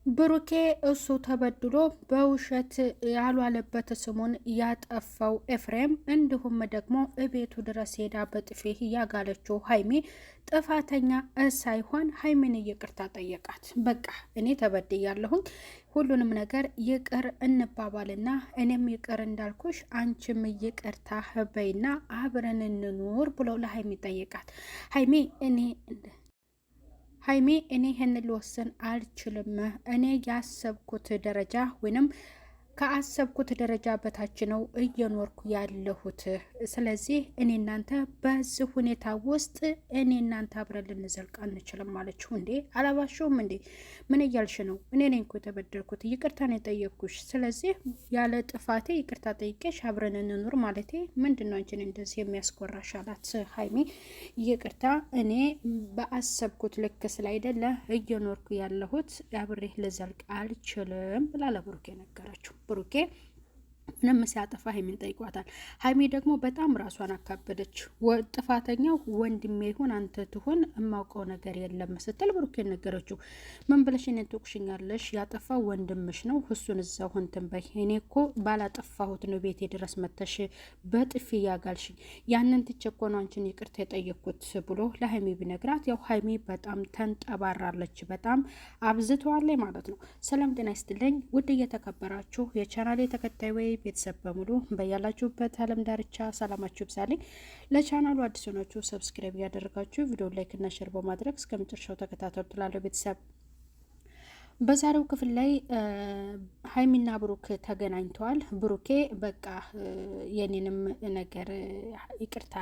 ብሩኬ እሱ ተበድሎ በውሸት ያልዋለበት ስሙን ያጠፋው ኤፍሬም እንዲሁም ደግሞ እቤቱ ድረስ ሄዳ በጥፊ ያጋለችው ሀይሚ ጥፋተኛ ሳይሆን ሀይሚን ይቅርታ ጠየቃት። በቃ እኔ ተበድያለሁኝ፣ ሁሉንም ነገር ይቅር እንባባልና እኔም ይቅር እንዳልኩሽ አንቺም ይቅርታ በይና አብረን እንኑር ብሎ ለሀይሚ ጠየቃት። ሀይሚ እኔ ይህን ልወስን አልችልም። እኔ ያሰብኩት ደረጃ ወይንም ከአሰብኩት ደረጃ በታች ነው እየኖርኩ ያለሁት። ስለዚህ እኔ እናንተ በዚህ ሁኔታ ውስጥ እኔ እናንተ አብረን ልንዘልቅ አንችልም አለችው። እንዴ አላባሽውም እንዴ? ምን እያልሽ ነው? እኔ ነኝ እኮ የተበደልኩት፣ ይቅርታ ነው የጠየቅኩሽ። ስለዚህ ያለ ጥፋቴ ይቅርታ ጠይቄሽ አብረን እንኑር ማለቴ ምንድን ነው አንቺን እንደዚህ የሚያስኮራሽ? አላት ሀይሚ። ይቅርታ እኔ በአሰብኩት ልክ ስላይደለ እየኖርኩ ያለሁት አብሬ ልዘልቅ አልችልም ብላ ለብሩኬ ነገረችው። ብሩኬ ምንም ሲያጠፋ ሀይሚን ጠይቋታል። ሀይሚ ደግሞ በጣም ራሷን አካበደች። ጥፋተኛው ወንድሜ ይሁን አንተ ትሁን የማውቀው ነገር የለም ስትል ብሩኬ ነገረችው። ምን ብለሽ እኔን ትወቅሽኛለሽ? ያጠፋው ወንድምሽ ነው፣ እሱን እዛው እንትን በይ። እኔ እኮ ባላጠፋሁት ነው ቤቴ ድረስ መተሽ በጥፊ ያጋልሽኝ፣ ያንን ትቼ እኮ ነው አንቺን ይቅርታ የጠየቅኩት ብሎ ለሀይሚ ቢነግራት፣ ያው ሀይሚ በጣም ተንጠባራለች፣ በጣም አብዝተዋለች ማለት ነው። ሰላም ጤና ይስጥልኝ ውድ እየተከበራችሁ የቻናሌ ተከታይ ወይ ቤተሰብ በሙሉ በያላችሁበት ዓለም ዳርቻ ሰላማችሁ ይብዛልኝ። ለቻናሉ አዲስ ሆናችሁ ሰብስክራይብ ያደረጋችሁ ቪዲዮ ላይክ እና ሼር በማድረግ እስከ መጨረሻው ተከታተሉ ትላለሁ። ቤተሰብ በዛሬው ክፍል ላይ ሀይሚና ብሩክ ተገናኝተዋል። ብሩኬ በቃ የኔንም ነገር ይቅርታ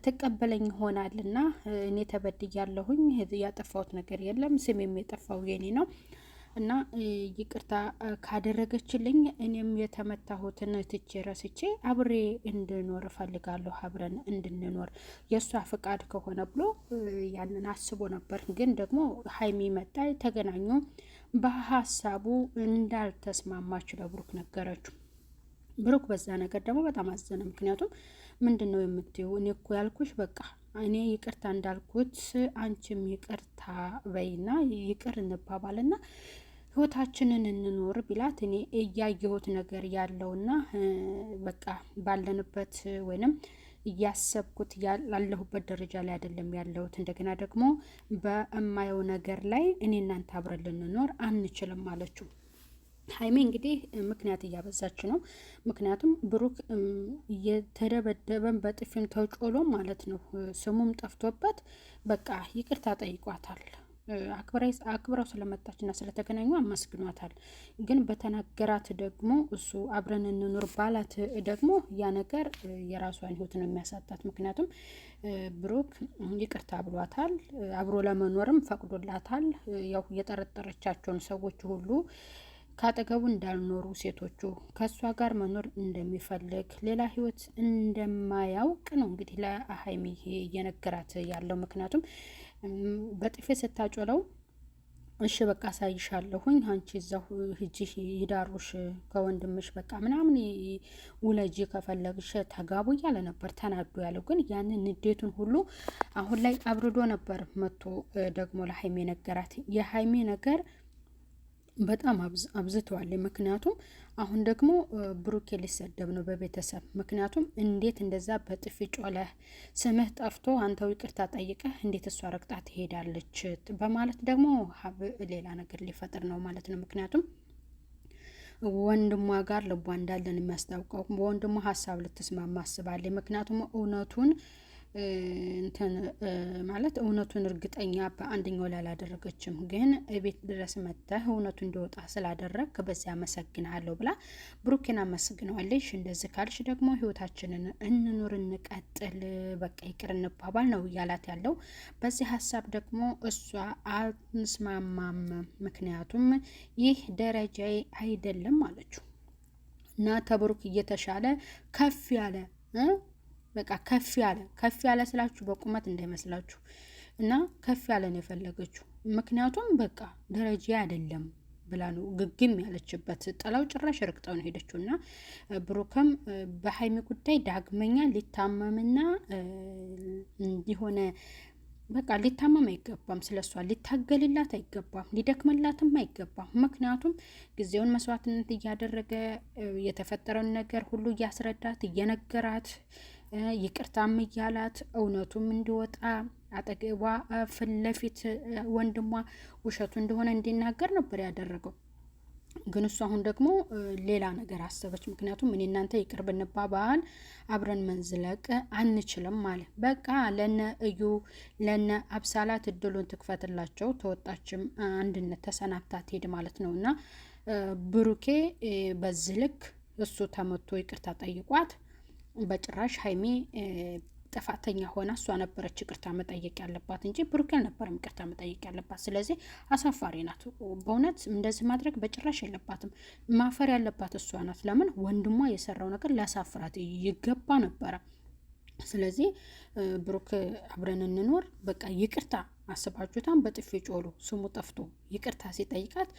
ትቀበለኝ ይሆናልና እኔ ተበድያለሁኝ፣ ያጠፋሁት ነገር የለም፣ ስሜም የጠፋው የኔ ነው እና ይቅርታ ካደረገችልኝ እኔም የተመታሁትን ትቼ ረስቼ አብሬ እንድኖር እፈልጋለሁ፣ አብረን እንድንኖር የእሷ ፍቃድ ከሆነ ብሎ ያንን አስቦ ነበር። ግን ደግሞ ሀይሚ መጣ፣ ተገናኙ። በሀሳቡ እንዳልተስማማች ለብሩክ ነገረችው። ብሩክ በዛ ነገር ደግሞ በጣም አዘነ። ምክንያቱም ምንድን ነው የምትይው? እኔ እኮ ያልኩሽ በቃ እኔ ይቅርታ እንዳልኩት አንቺም ይቅርታ በይና ይቅር እንባባልና ህይወታችንን እንኖር ቢላት፣ እኔ እያየሁት ነገር ያለውና በቃ ባለንበት ወይንም እያሰብኩት ያላለሁበት ደረጃ ላይ አይደለም ያለሁት። እንደገና ደግሞ በእማየው ነገር ላይ እኔ እናንተ አብረን ልንኖር አንችልም አለችው። ሀይሜ እንግዲህ ምክንያት እያበዛች ነው። ምክንያቱም ብሩክ የተደበደበን በጥፊም ተጮሎ ማለት ነው፣ ስሙም ጠፍቶበት በቃ ይቅርታ ጠይቋታል። አክብረው ስለመጣችና ስለተገናኙ አመስግኗታል። ግን በተናገራት ደግሞ እሱ አብረን እንኑር ባላት ደግሞ ያ ነገር የራሷን ህይወት ነው የሚያሳጣት። ምክንያቱም ብሩክ ይቅርታ ብሏታል፣ አብሮ ለመኖርም ፈቅዶላታል። ያው የጠረጠረቻቸውን ሰዎች ሁሉ ካጠገቡ እንዳልኖሩ ሴቶቹ ከእሷ ጋር መኖር እንደሚፈልግ ሌላ ህይወት እንደማያውቅ ነው እንግዲህ ለሀይሚ እየነገራት ያለው። ምክንያቱም በጥፌ ስታጮለው እሺ በቃ አሳይሻለሁኝ፣ አንቺ እዛው ሂጂ ይዳሩሽ ከወንድምሽ በቃ ምናምን ውለጂ፣ ከፈለግሽ ተጋቡ እያለ ነበር ተናዶ ያለው። ግን ያንን ንዴቱን ሁሉ አሁን ላይ አብርዶ ነበር መጥቶ ደግሞ ለሀይሜ ነገራት። የሀይሜ ነገር በጣም አብዝተዋል። ምክንያቱም አሁን ደግሞ ብሩኬ ሊሰደብ ነው በቤተሰብ። ምክንያቱም እንዴት እንደዛ በጥፊ ጮለህ ስምህ ጠፍቶ አንተው ይቅርታ ጠይቀህ እንዴት እሷ ረግጣ ትሄዳለች በማለት ደግሞ ሌላ ነገር ሊፈጥር ነው ማለት ነው። ምክንያቱም ወንድሟ ጋር ልቧ እንዳለን የሚያስታውቀው በወንድሟ ሀሳብ ልትስማማ አስባለች። ምክንያቱም እውነቱን እንትን ማለት እውነቱን እርግጠኛ በአንደኛው ላይ አላደረገችም። ግን ቤት ድረስ መጥተህ እውነቱ እንዲወጣ ስላደረግ በዚያ አመሰግናለሁ ብላ ብሩኬን አመስግነዋለሽ። እንደዚህ ካልሽ ደግሞ ህይወታችንን እንኑር፣ እንቀጥል፣ በቃ ይቅር እንባባል ነው እያላት ያለው። በዚህ ሀሳብ ደግሞ እሷ አልስማማም፣ ምክንያቱም ይህ ደረጃዬ አይደለም አለችው እና ተብሩክ እየተሻለ ከፍ ያለ በቃ ከፍ ያለ ስላችሁ በቁመት እንዳይመስላችሁ እና ከፍ ያለ ነው የፈለገችው። ምክንያቱም በቃ ደረጃ አይደለም ብላ ነው ግግም ያለችበት። ጥላው ጭራሽ ርቅጠው ነው ሄደችው እና ብሩክም በሀይሚ ጉዳይ ዳግመኛ ሊታመምና የሆነ በቃ ሊታመም አይገባም፣ ስለሷ ሊታገልላት አይገባም፣ ሊደክመላትም አይገባም። ምክንያቱም ጊዜውን መስዋዕትነት እያደረገ የተፈጠረውን ነገር ሁሉ እያስረዳት እየነገራት ይቅርታም እያላት እውነቱም እንዲወጣ አጠገቧ ፊት ለፊት ወንድሟ ውሸቱ እንደሆነ እንዲናገር ነበር ያደረገው። ግን እሱ አሁን ደግሞ ሌላ ነገር አሰበች። ምክንያቱም እኔ እናንተ ይቅር ብንባባል አብረን መንዝለቅ አንችልም አለ። በቃ ለነ እዩ ለነ አብሳላት እድሉን ትክፈትላቸው። ተወጣችም አንድነት ተሰናብታ ትሄድ ማለት ነው። እና ብሩኬ በዚህ ልክ እሱ ተመቶ ይቅርታ ጠይቋት በጭራሽ ሀይሚ ጥፋተኛ ሆና እሷ ነበረች ይቅርታ መጠየቅ ያለባት እንጂ ብሩክ አልነበረም ይቅርታ መጠየቅ ያለባት። ስለዚህ አሳፋሪ ናት በእውነት እንደዚህ ማድረግ በጭራሽ የለባትም። ማፈር ያለባት እሷ ናት። ለምን ወንድሟ የሰራው ነገር ሊያሳፍራት ይገባ ነበረ። ስለዚህ ብሩክ አብረን እንኖር በቃ ይቅርታ አስባችሁታን በጥፊ ጮሉ ስሙ ጠፍቶ ይቅርታ ሲጠይቃት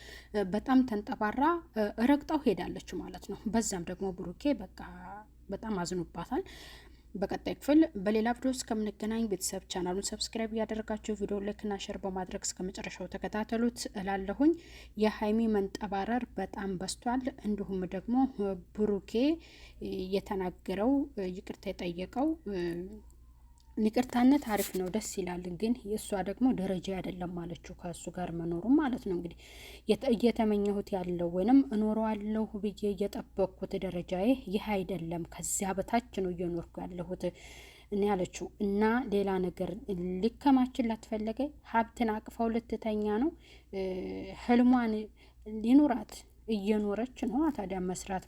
በጣም ተንጠባራ ረግጣው ሄዳለች ማለት ነው። በዛም ደግሞ ብሩኬ በቃ በጣም አዝኖባታል። በቀጣይ ክፍል በሌላ ቪዲዮ እስከምንገናኝ ቤተሰብ ቻናሉን ሰብስክራይብ እያደረጋችሁ ቪዲዮ ላይክና ሼር በማድረግ እስከ መጨረሻው ተከታተሉት እላለሁኝ። የሀይሚ መንጠባረር በጣም በስቷል። እንዲሁም ደግሞ ብሩኬ የተናገረው ይቅርታ የጠየቀው ይቅርታነት አሪፍ ነው፣ ደስ ይላል። ግን የእሷ ደግሞ ደረጃ አይደለም ማለችው ከእሱ ጋር መኖሩ ማለት ነው። እንግዲህ እየተመኘሁት ያለው ወይንም እኖረዋለሁ ብዬ እየጠበቅኩት ደረጃዬ ይህ አይደለም፣ ከዚያ በታች ነው እየኖርኩ ያለሁት እኔ ያለችው እና ሌላ ነገር ሊከማችላት ፈለገ። ሀብትን አቅፋው ልትተኛ ነው። ህልሟን ሊኖራት እየኖረች ነው። ታዲያ መስራት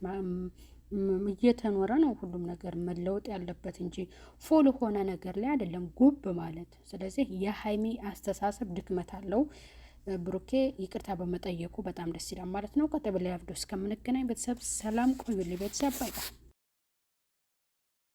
እየተኖረ ነው ሁሉም ነገር መለወጥ ያለበት እንጂ ፎል ሆነ ነገር ላይ አይደለም ጉብ ማለት። ስለዚህ የሀይሚ አስተሳሰብ ድክመት አለው። ብሩኬ ይቅርታ በመጠየቁ በጣም ደስ ይላል ማለት ነው። ቀጥሎ በሌላ ቪዲዮ እስከምንገናኝ ቤተሰብ ሰላም ቆዩልኝ። ቤተሰብ ባይ ባይ።